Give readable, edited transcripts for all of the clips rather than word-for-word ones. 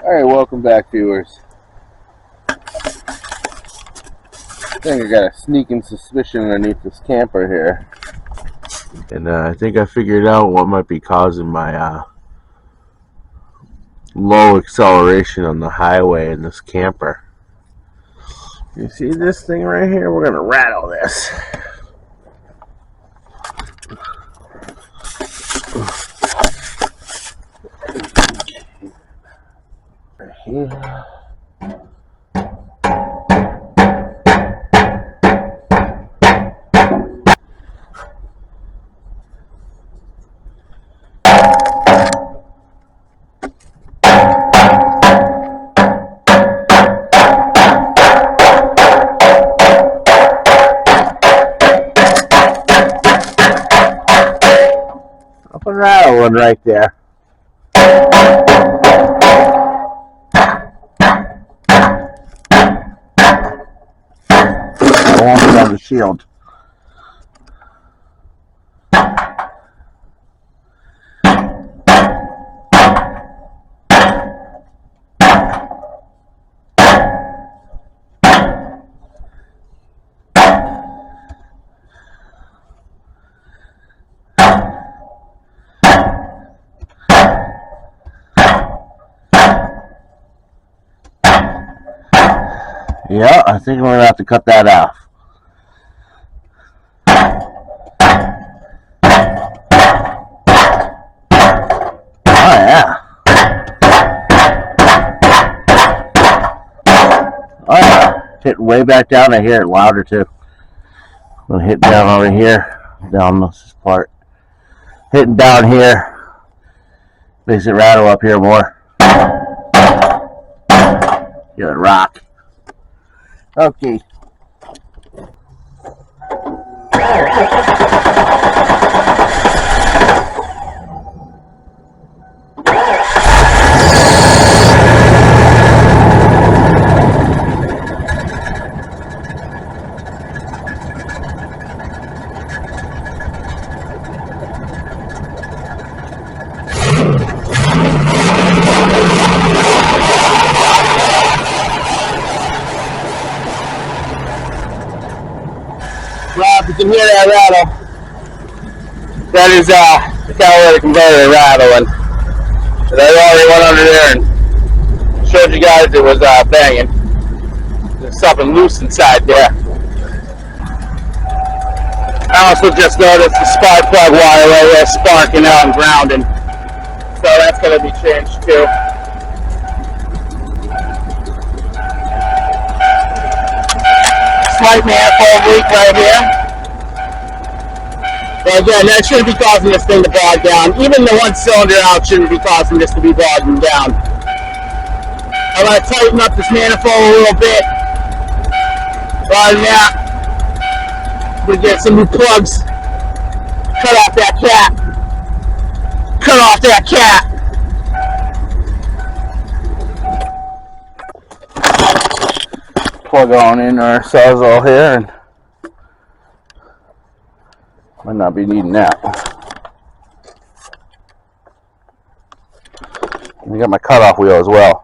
Alright, welcome back, viewers. I think I got a sneaking suspicion underneath this camper here. And I think I figured out what might be causing my low acceleration on the highway in this camper. You see this thing right here? We're going to rattle this. Right here. Up and rattling right there. I won't put on the shield. Yeah, I think we're going to have to cut that off. Oh, yeah. Oh, yeah. Hit way back down. I hear it louder, too. I'm going to hit down over here. Down this part. Hitting down here. Makes it rattle up here more. Feel it rock. Okay. Well, if you can hear that rattle, that is the catalytic converter rattling. And I already went under there and showed you guys it was banging. There's something loose inside there. I also just noticed the spark plug wire right there sparking out and grounding. So that's going to be changed too. Slight manifold leak right here. But again, that shouldn't be causing this thing to bog down. Even the one cylinder out shouldn't be causing this to be bogging down. I'm going to tighten up this manifold a little bit. Other than that, we'll get some new plugs. Cut off that cap. Cut off that cap. Plug on in our sawzall here, and might not be needing that. I got my cutoff wheel as well.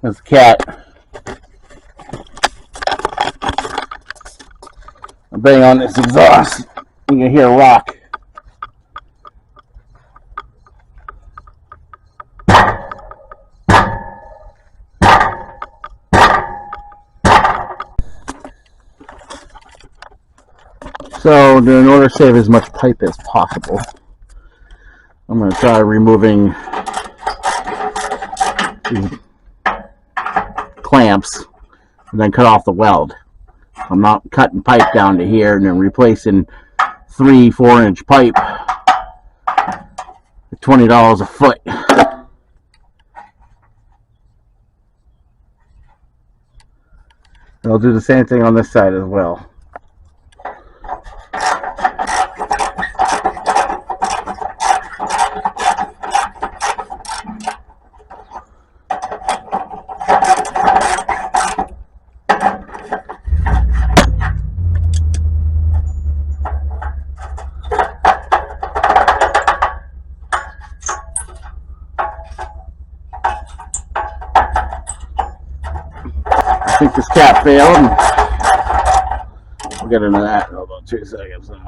There's a cat. I bang on this exhaust, you can hear a rock. So, in order to save as much pipe as possible, I'm going to try removing the clamps and then cut off the weld. I'm not cutting pipe down to here and then replacing 3-4 inch pipe at $20 a foot. And I'll do the same thing on this side as well. I think this cap failed. We'll get into that in about 2 seconds now.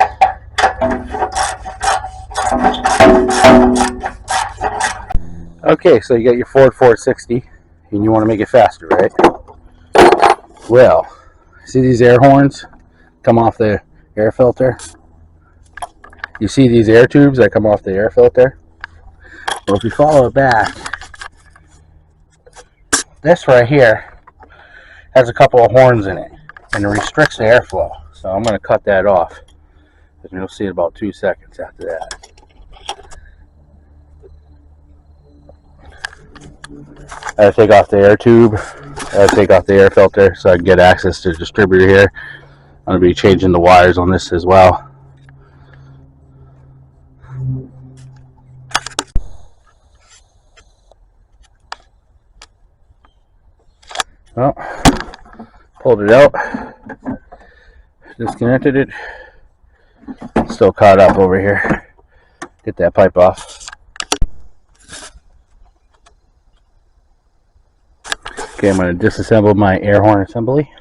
Okay, so you got your Ford 460 and you want to make it faster, right? Well, see these air horns come off the air filter? You see these air tubes that come off the air filter? Well, if you follow it back, this right here has a couple of horns in it and it restricts the airflow. So I'm going to cut that off and you'll see it about 2 seconds after that. I take off the air tube, I take off the air filter so I can get access to the distributor here. I'm going to be changing the wires on this as well. Well, pulled it out, disconnected it, still caught up over here. Get that pipe off. Okay, I'm going to disassemble my air horn assembly.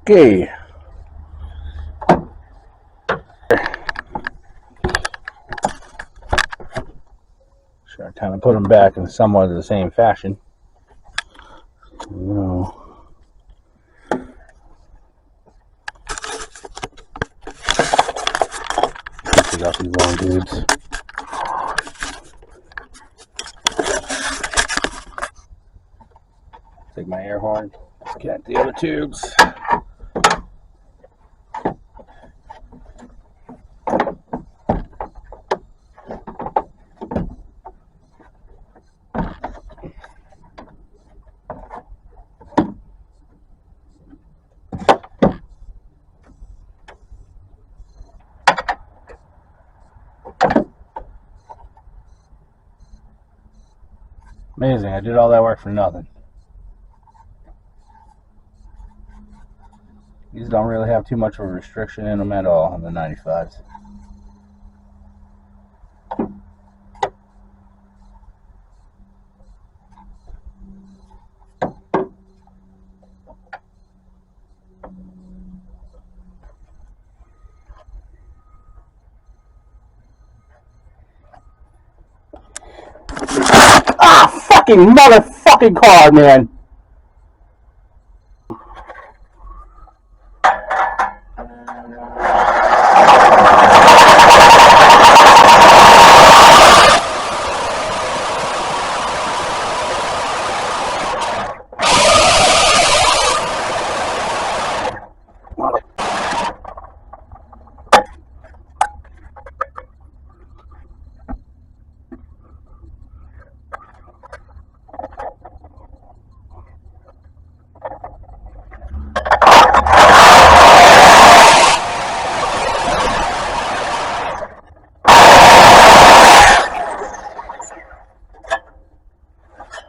Okay. Sure, kind of put them back in somewhat of the same fashion. No. Take out these long tubes. Take my air horn, disconnect the other tubes. Amazing, I did all that work for nothing. These don't really have too much of a restriction in them at all on the 95s. Ah, fucking motherfucking car, man!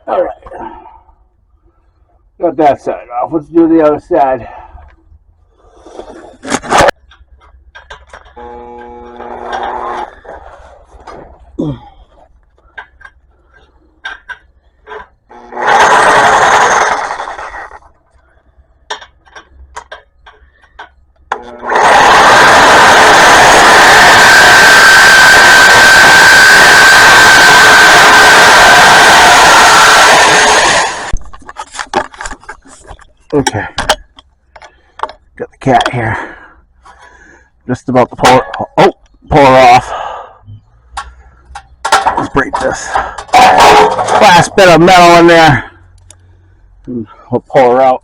Alright. Got that side off. Let's do the other side. Okay, got the cat here. Just about to pull her off. Let's break this last bit of metal in there. And we'll pull her out.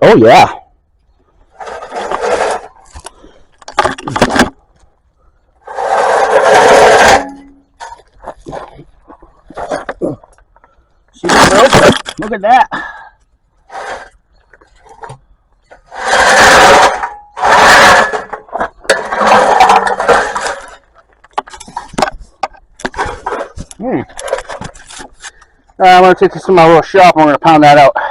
Oh yeah. She's broken. Look at that. I'm going to take this to my little shop and we're going to pound that out.